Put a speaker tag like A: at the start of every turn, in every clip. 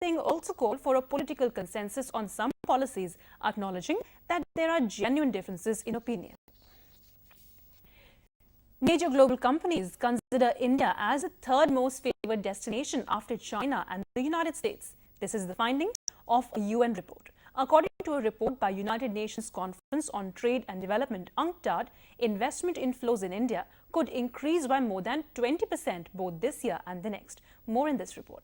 A: Singh also called for a political consensus on some policies, acknowledging that there are genuine differences in opinion. Major global companies consider India as the third most favored destination after China and the United States. This is the finding of a UN report. According to a report by United Nations Conference on Trade and Development, UNCTAD, investment inflows in India could increase by more than 20% both this year and the next. More in this report.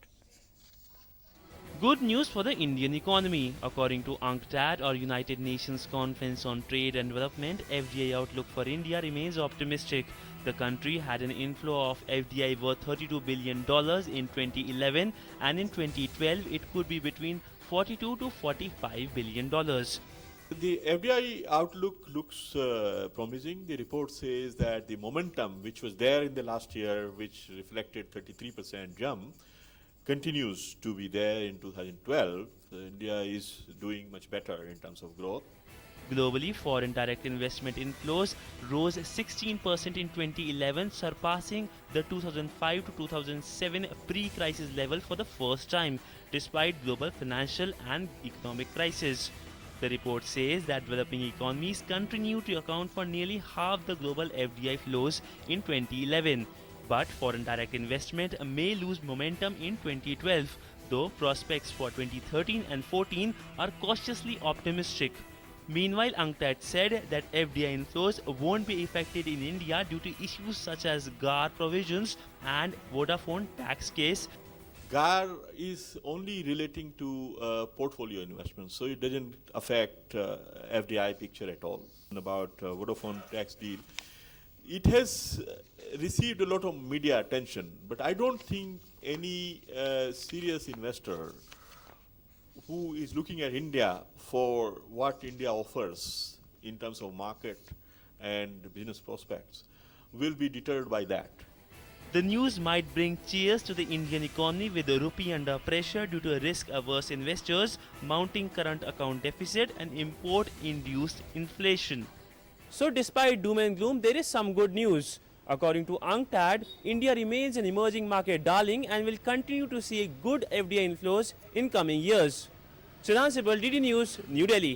B: Good news for the Indian economy. According to UNCTAD, or United Nations Conference on Trade and Development, FDI outlook for India remains optimistic. The country had an inflow of FDI worth $32 billion in 2011, and in 2012 it could be between $42 to $45 billion.
C: The FDI outlook looks promising. The report says that the momentum which was there in the last year, which reflected 33% jump, continues to be there in 2012. India is doing much better in terms of growth.
B: Globally, foreign direct investment inflows rose 16% in 2011, surpassing the 2005 to 2007 pre-crisis level for the first time, despite global financial and economic crisis. The report says that developing economies continue to account for nearly half the global FDI flows in 2011. But foreign direct investment may lose momentum in 2012, though prospects for 2013 and 14 are cautiously optimistic. Meanwhile, UNCTAD said that FDI inflows won't be affected in India due to issues such as GAR provisions and Vodafone tax case.
C: GAR is only relating to portfolio investments, so it doesn't affect FDI picture at all. About Vodafone tax deal, it has received a lot of media attention, but I don't think any serious investor who is looking at India for what India offers in terms of market and business prospects will be deterred by that.
B: The news might bring cheers to the Indian economy, with the rupee under pressure due to risk-averse investors, mounting current account deficit and import-induced inflation.
D: So despite doom and gloom, there is some good news. According to UNCTAD, India remains an emerging market darling and will continue to see good FDI inflows in coming years. Sidhant, Sibal, DD News, New Delhi.